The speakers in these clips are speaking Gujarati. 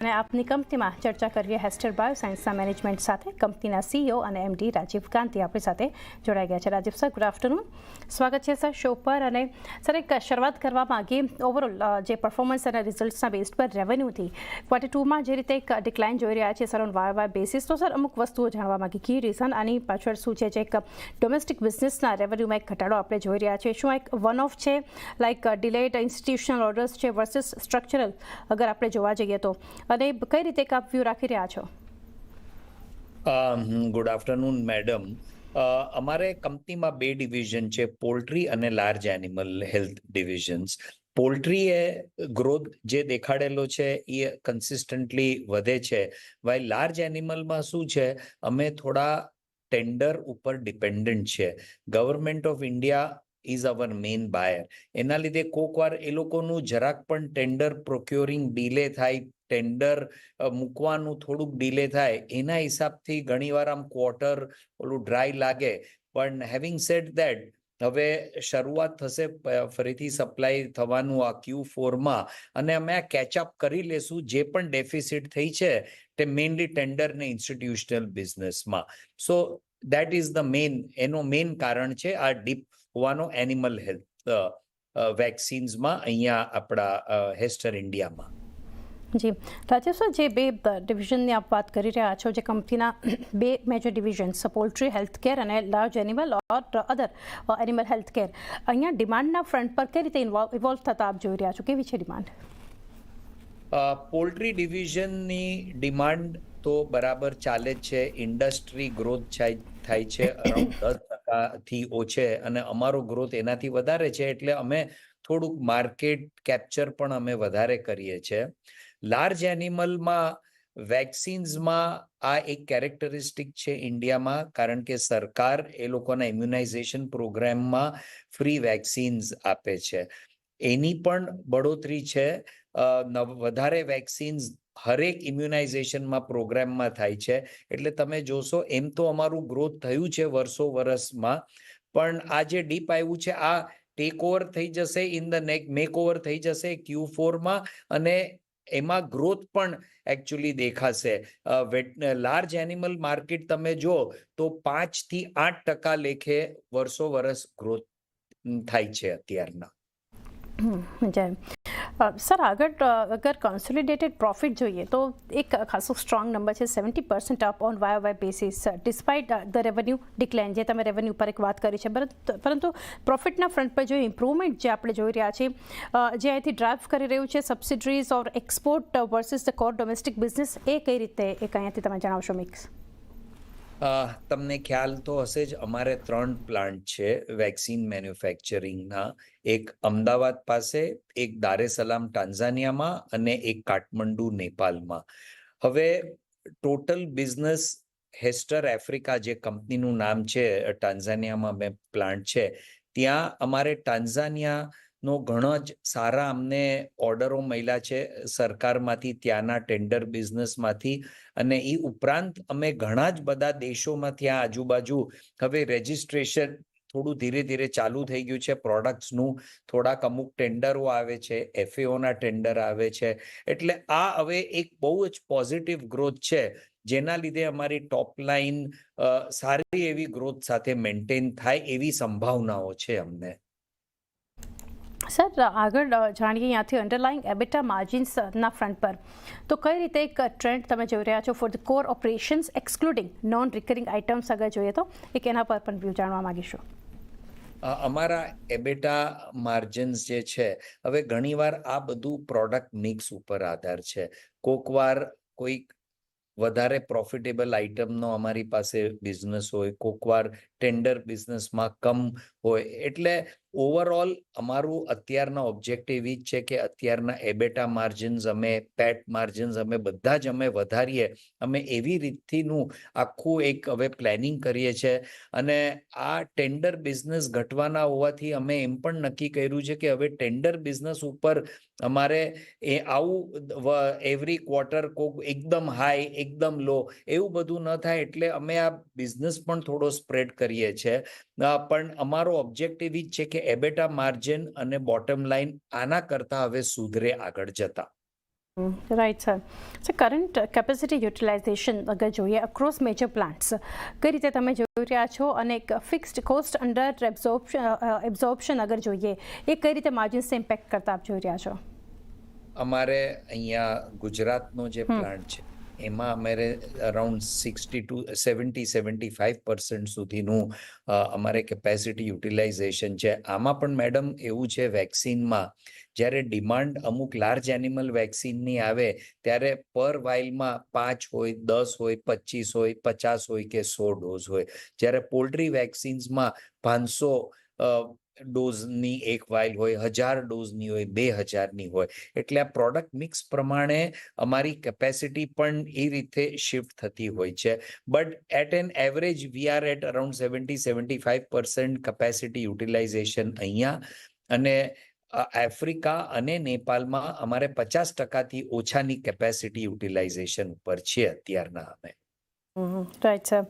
અને આપની કંપનીમાં ચર્ચા કરીએ હેસ્ટર બાયોસાયન્સના મેનેજમેન્ટ સાથે કંપનીના સીઈઓ અને એમડી રાજીવ કાંતિ આપણી સાથે જોડાઈ ગયા છે. Rajiv sir, good afternoon. સ્વાગત છે સર શો પર. અને સર, એક શરૂઆત કરવા માંગીએ ઓવરઓલ જે પરફોર્મન્સ અને રિઝલ્ટ્સના બેઝ પર રેવન્યુથી Q2માં જે રીતે એક ડિક્લાઇન જોઈ રહ્યા છે સર ઓન વાય બેસિસ, તો સર અમુક વસ્તુઓ જાણવા માંગી. કી રીઝન આની પાછળ શું છે? જે એક ડોમેસ્ટિક બિઝનેસના રેવન્યુમાં એક ઘટાડો આપણે જોઈ રહ્યા છીએ, શું એક વન ઓફ છે, લાઇક ડિલેડ ઇન્સ્ટિટ્યુશનલ ઓર્ડર્સ છે વર્સિસ સ્ટ્રક્ચરલ અગર આપણે જોવા જઈએ તો, અને કઈ રીતે આપ વ્યૂ રાખી રહ્યા છો? Good afternoon madam. અમારે કંપનીમાં બે ડિવિઝન છે, પોલ્ટ્રી અને લાર્જ એનિમલ હેલ્થ ડિવિઝન્સ. પોલ્ટ્રીએ ગ્રોથ જે દેખાડેલો છે એ કન્સિસ્ટન્ટલી વધે છે, વાય લાર્જ એનિમલમાં શું છે, અમે થોડા ટેન્ડર ઉપર ડિપેન્ડન્ટ છે. Government of India is our main buyer. એના લીધે કોક વાર એ લોકોનું જરાક પણ ટેન્ડર પ્રોક્યોરિંગ ડીલે થાય, ટેન્ડર મૂકવાનું થોડુંક ડીલે થાય, એના હિસાબથી ઘણીવાર આમ ક્વાર્ટર ઓલું ડ્રાય લાગે. પણ હેવિંગ સેડ ધેટ, હવે શરૂઆત થશે ફરીથી સપ્લાય થવાનું આ Q4માં, અને અમે આ કેચઅપ કરી લેશું જે પણ ડેફિસિટ થઈ છે તે મેઇનલી ટેન્ડર ને ઇન્સ્ટિટ્યુશનલ બિઝનેસમાં. સો દેટ ઇઝ ધ એનો મેઇન કારણ છે આ ડીપ હોવાનો એનિમલ હેલ્થ વેક્સિન્સમાં અહીંયા આપણા હેસ્ટર ઇન્ડિયામાં. જી રાજીવ સર, જે બે ડિવિઝનની આપ વાત કરી રહ્યા છો, જે કંપનીના બે મેજર ડિવિઝન્સ પોલ્ટ્રી હેલ્થ કેર અને લાર્જ એનિમલ ઓર અધર એનિમલ હેલ્થ કેર, અહીંયા ડિમાન્ડના ફ્રન્ટ પર કઈ રીતે ઇવોલ્વ થતા આપ જોઈ રહ્યા છો? કેવી છે ડિમાન્ડ? પોલ્ટ્રી ડિવિઝનની ડિમાન્ડ તો બરાબર ચાલે જ છે. ઇન્ડસ્ટ્રી ગ્રોથ થાય છે અરાઉન્ડ 10%થી ઓછે, અને અમારો ગ્રોથ એનાથી વધારે છે, એટલે અમે થોડુંક માર્કેટ કેપ્ચર પણ અમે વધારે કરીએ છીએ. લાર્જ એનિમલમાં વેક્સિન્સમાં આ એક કેરેક્ટરિસ્ટિક છે ઇન્ડિયામાં, કારણ કે સરકાર એ લોકોના ઇમ્યુનાઇઝેશન પ્રોગ્રામમાં ફ્રી વેક્સિન્સ આપે છે. એની પણ બઢોતરી છે. વધારે વેક્સિન્સ હરેક ઇમ્યુનાઇઝેશનમાં પ્રોગ્રામમાં થાય છે. એટલે તમે જોશો એમ તો અમારું ગ્રોથ થયું છે વર્ષમાં, પણ આ જે ડીપ આવ્યું છે આ ટેક ઓવર થઈ જશે ઇન ધ મેક ઓવર થઈ જશે Q4માં, અને એમાં ગ્રોથ પણ એકચ્યુઅલી દેખાશે. લાર્જ એનિમલ માર્કેટ તમે જો તો 5 થી 8% લેખે વર્ષ ગ્રોથ થાય છે અત્યારના. સર, આગળ અગર કન્સોલિડેટેડ પ્રોફિટ જોઈએ તો એક ખાસો સ્ટ્રોંગ નંબર છે, 70% up on Y basis, despite the revenue decline. જે તમે રેવન્યુ પર એક વાત કરી છે, પરંતુ પ્રોફિટના ફ્રન્ટ પર જો ઇમ્પ્રુવમેન્ટ જે આપણે જોઈ રહ્યા છીએ, જે અહીંથી ડ્રાઇવ કરી રહ્યું છે subsidiaries or export versus the core domestic business, એ કઈ રીતે એક અહીંયાથી તમે જણાવશો મિક્સ? તમને ખ્યાલ તો હશે જ, અમારે 3 પ્લાન્ટ છે વેક્સિન મેન્યુફેક્ચરિંગના. એક અમદાવાદ પાસે, એક દાર એ સલામ ટાન્ઝાનિયામાં, અને એક કાઠમંડુ નેપાલમાં. હવે ટોટલ બિઝનેસ હેસ્ટર આફ્રિકા જે કંપનીનું નામ છે, ટાન્ઝાનિયામાં મેં પ્લાન્ટ છે, ત્યાં અમારે ટાન્ઝાનિયાનો ઘણો જ સારા અમને ઓર્ડરો મળ્યા છે સરકારમાંથી, ત્યાંના ટેન્ડર બિઝનેસમાંથી, અને એ ઉપરાંત અમે ઘણા જ બધા દેશોમાં ત્યાં આજુબાજુ હવે રજિસ્ટ્રેશન થોડું ધીરે ધીરે ચાલુ થઈ ગયું છે પ્રોડક્ટ્સનું. થોડાક અમુક ટેન્ડરો આવે છે, FAOના ટેન્ડર આવે છે. એટલે આ હવે એક બહુ જ પોઝિટિવ ગ્રોથ છે, જેના લીધે અમારી ટોપ લાઈન સારી એવી ગ્રોથ સાથે મેન્ટેન થાય એવી સંભાવનાઓ છે અમને. સર, આગળ જાણીએ અહીંયાથી અંડરલાઇંગ એબિટા માર્જિન્સના ફ્રન્ટ પર, તો કઈ રીતે એક ટ્રેન્ડ તમે જોઈ રહ્યા છો for the core operations excluding non recurring items અગર જોઈએ તો, એક એના પર પણ વ્યૂ જાણવા માંગીશું. અમારા એબેટા માર્જિન્સ જે છે, હવે ઘણીવાર આ બધું પ્રોડક્ટ મિક્સ ઉપર આધાર છે. કોકવાર કોઈક વધારે પ્રોફિટેબલ આઇટમનો અમારી પાસે બિઝનેસ હોય, કોકવાર ટેન્ડર બિઝનેસમાં કમ હોય. એટલે ઓવરઓલ અમારું અત્યારના ઓબ્જેક્ટિવ એ જ છે કે અત્યારના એબેટા માર્જિન્સ અમે, પેટ માર્જિન્સ અમે બધા જ અમે વધારીએ. અમે એવી રીતથીનું આખું એક હવે પ્લાનિંગ કરીએ છીએ, અને આ ટેન્ડર બિઝનેસ ઘટવાના હોવાથી અમે એમ પણ નક્કી કર્યું છે કે હવે ટેન્ડર બિઝનેસ ઉપર અમારે આવું એવરી ક્વાર્ટર કોક એકદમ હાઈ એકદમ લો એવું બધું ન થાય, એટલે અમે આ બિઝનેસ પણ થોડો સ્પ્રેડ કરીએ છીએ. પણ અમારો ઓબ્જેક્ટિવ એ જ છે કે એબેટા માર્જિન અને બોટમ લાઈન આના કરતા હવે સુધરે આગળ જતા. Right sir. So current capacity utilisation અગર જોઈએ અક્રોસ મેજર પ્લાન્ટ્સ કઈ રીતે તમે જોઈ રહ્યા છો, અને એક ફિક્સ્ડ કોસ્ટ અંડર એબ્ઝોર્પ્શન અગર જોઈએ એ કઈ રીતે માર્જિન્સને ઇમ્પેક્ટ કરતા આપ જોઈ રહ્યા છો? અમારે અહીંયા ગુજરાતનો જે પ્લાન્ટ છે એમાં અમારે અરાઉન્ડ 60 to 75% સુધીનું અમારે કેપેસિટી યુટિલાઇઝેશન છે. આમાં પણ મેડમ એવું છે, વેક્સિનમાં જ્યારે ડિમાન્ડ અમુક લાર્જ એનિમલ વેક્સિનની આવે ત્યારે પર વાઇલમાં 5 હોય, 10 હોય, 25 હોય, 50 હોય કે 100 ડોઝ હોય. જ્યારે પોલ્ટ્રી વેક્સિન્સમાં 500 ડોઝની એક વાઇલ હોય, 1000 ડોઝની હોય, 2000ની હોય. એટલે આ પ્રોડક્ટ મિક્સ પ્રમાણે અમારી કેપેસિટી પણ એ રીતે શિફ્ટ થતી હોય છે. But at an average we are at around 70-75% capacity utilization અહીંયા. અને આફ્રિકા અને નેપાળમાં અમારે 50%થી ઓછાની કેપેસિટી યુટિલાઇઝેશન ઉપર છે અત્યારના અમે. Right sir.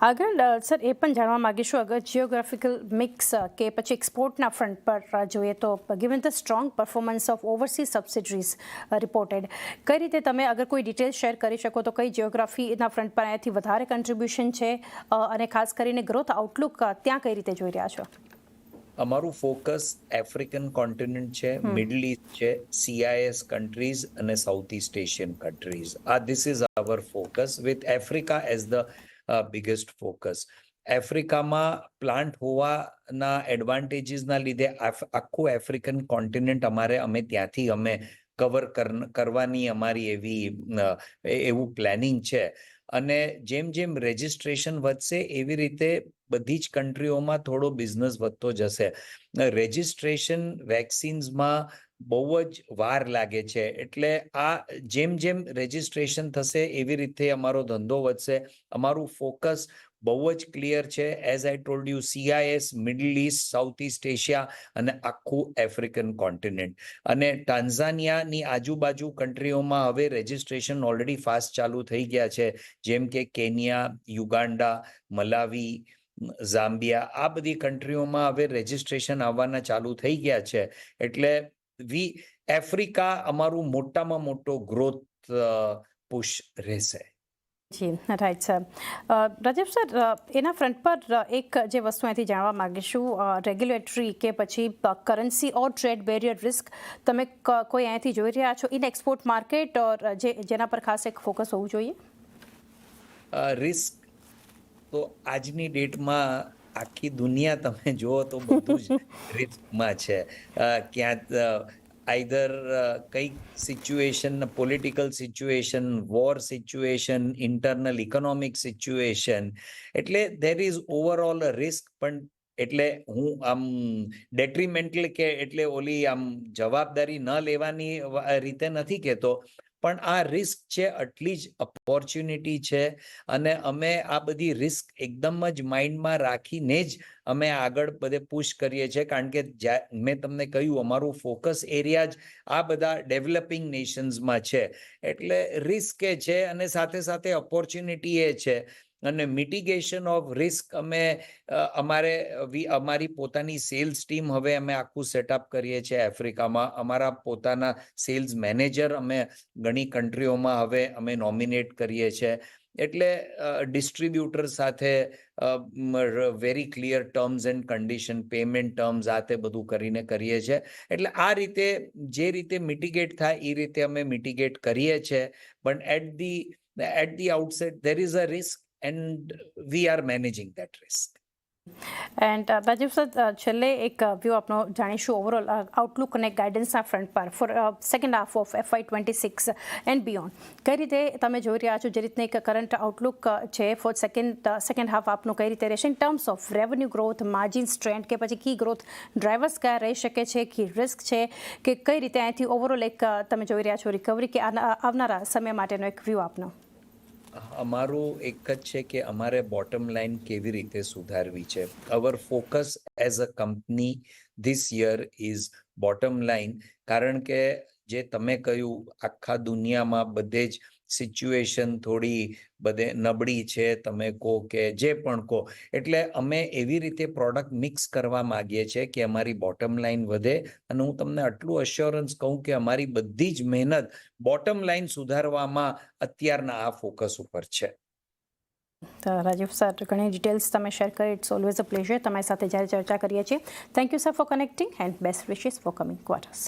આગળ સર એ પણ જાણવા માગીશું, અગર જિયોગ્રાફિકલ મિક્સ કે પછી એક્સપોર્ટના ફ્રન્ટ પર જોઈએ તો given the strong performance of overseas subsidiaries reported, કઈ રીતે તમે અગર કોઈ ડિટેલ શેર કરી શકો તો કઈ જિયોગ્રાફીના ફ્રન્ટ પર અહીંયાથી વધારે કન્ટ્રીબ્યુશન છે, અને ખાસ કરીને ગ્રોથ આઉટલુક ત્યાં કઈ રીતે જોઈ રહ્યા છો? અમારું ફોકસ આફ્રિકન કોન્ટિનેન્ટ છે, મિડલ ઇસ્ટ છે, CIS કન્ટ્રીઝ અને south east Asian countries. This is our focus with Africa as the biggest focus. આફ્રિકામાં પ્લાન્ટ હોવાના એડવાન્ટેજીસના લીધે આખું આફ્રિકન કોન્ટિનેન્ટ અમે ત્યાંથી કવર કરવાની અમારી એવું પ્લાનિંગ છે. અને જેમ જેમ રજિસ્ટ્રેશન વધશે એવી રીતે બધી જ કન્ટ્રીઓમાં થોડો બિઝનેસ વધતો જશે. રજિસ્ટ્રેશન વેક્સિન્સમાં બહુ જ વાર લાગે છે, એટલે આ જેમ જેમ રજિસ્ટ્રેશન થશે એવી રીતે અમારો ધંધો વધશે. અમારું ફોકસ બહુ જ ક્લિયર છે. As I told you, CIS, middle east, south east Asia અને આખું આફ્રિકન કોન્ટિનેન્ટ. અને ટાન્ઝાનિયાની આજુબાજુ કન્ટ્રીઓમાં હવે રજિસ્ટ્રેશન ઓલરેડી ફાસ્ટ ચાલુ થઈ ગયા છે, જેમ કે કેન્યા, યુગાન્ડા, મલાવી, ઝામ્બિયા. આ બધી કન્ટ્રીઓમાં હવે રજિસ્ટ્રેશન આવવાના ચાલુ થઈ ગયા છે. એટલે આફ્રિકા અમારું મોટામાં મોટો ગ્રોથ પુશ રહેશે. જી રાઈટ સર. રાજીવ સર, એના ફ્રન્ટ પર એક જે વસ્તુ અહીંથી જાણવા માગીશું, રેગ્યુલેટરી કે પછી કરન્સી ઓર ટ્રેડ બેરિયર રિસ્ક તમે કોઈ અહીંયાથી જોઈ રહ્યા છો ઇન એક્સપોર્ટ માર્કેટ, ઓર જેના પર ખાસ એક ફોકસ હોવું જોઈએ? રિસ્ક તો આજની ડેટમાં આખી દુનિયા તમે જુઓ તો બધું જ રિસ્કમાં છે. ક્યાં આઈધર કઈક situation, political situation, war situation, internal economic situation, એટલે there is overall a risk. પણ એટલે હું આમ ડેટ્રીમેન્ટલ કે એટલે ઓલી આમ જવાબદારી ન લેવાની રીતે નથી કહેતો, પણ આ રિસ્ક છે, આટલી જ ઓપોર્ચ્યુનિટી છે. અને અમે આ બધી રિસ્ક એકદમ જ માઇન્ડમાં રાખીને જ અમે આગળ બધે પુશ કરીએ છીએ, કારણ કે મેં તમને કહ્યું અમારું ફોકસ એરિયા જ આ બધા ડેવલપિંગ નેશન્સમાં છે. એટલે રિસ્ક એ છે અને સાથે સાથે ઓપોર્ચ્યુનિટી એ છે. અને મિટિગેશન ઓફ રિસ્ક અમારી પોતાની સેલ્સ ટીમ હવે અમે આખું સેટઅપ કરીએ છીએ આફ્રિકામાં. અમારા પોતાના સેલ્સ મેનેજર અમે ઘણી કન્ટ્રીઓમાં હવે અમે નોમિનેટ કરીએ છીએ. એટલે ડિસ્ટ્રીબ્યુટર સાથે very clear terms and condition, payment terms, આ તે બધું કરીને કરીએ છીએ. એટલે આ રીતે જે રીતે મિટિગેટ થાય એ રીતે અમે મિટિગેટ કરીએ છીએ. પણ at the outset there is a risk and we are managing that risk. And Rajiv sir, છેલ્લે એક વ્યૂ આપનો જાણીશું ઓવરઓલ આઉટલુક અને ગાઈડન્સના ફ્રન્ટ પર for second half of FY26 and beyond. કઈ રીતે તમે જોઈ રહ્યા છો, જે રીતને એક કરંટ આઉટલુક છે ફોર સેકન્ડ હાફ આપનું કઈ રીતે રહેશે in terms of revenue growth, margins trend, કે પછી કી ગ્રોથ ડ્રાઈવર્સ કયા રહી શકે છે, કી રિસ્ક છે, કે કઈ રીતે અહીંથી ઓવરઓલ એક તમે જોઈ રહ્યા છો રિકવરી કે આવનારા સમય માટેનો એક વ્યૂ આપનો? અમારું એક જ છે કે અમારે બોટમ લાઈન કેવી રીતે સુધારવી છે. Our focus as a company this year is bottom line. કારણ કે જે તમે કહ્યું આખા દુનિયામાં બધે જ સિચ્યુએશન થોડી બધે નબળી છે, તમે કહો કે જે પણ કહો, એટલે અમે એવી રીતે પ્રોડક્ટ મિક્સ કરવા માંગીએ છીએ કે અમારી બોટમ લાઈન વધે. અને હું તમને આટલું અશ્યોરન્સ કહું કે અમારી બધી જ મહેનત બોટમ લાઈન સુધારવામાં અત્યારના આ ફોકસ ઉપર છે. તો રાજીવ સર, ઘણી ડિટેલ્સ તમે શેર કરી. ઇટ્સ ઓલવેઝ અ પ્લેઝર તમારી સાથે જ્યારે ચર્ચા કરીએ છીએ. Thank you sir for connecting and best wishes four coming quarters.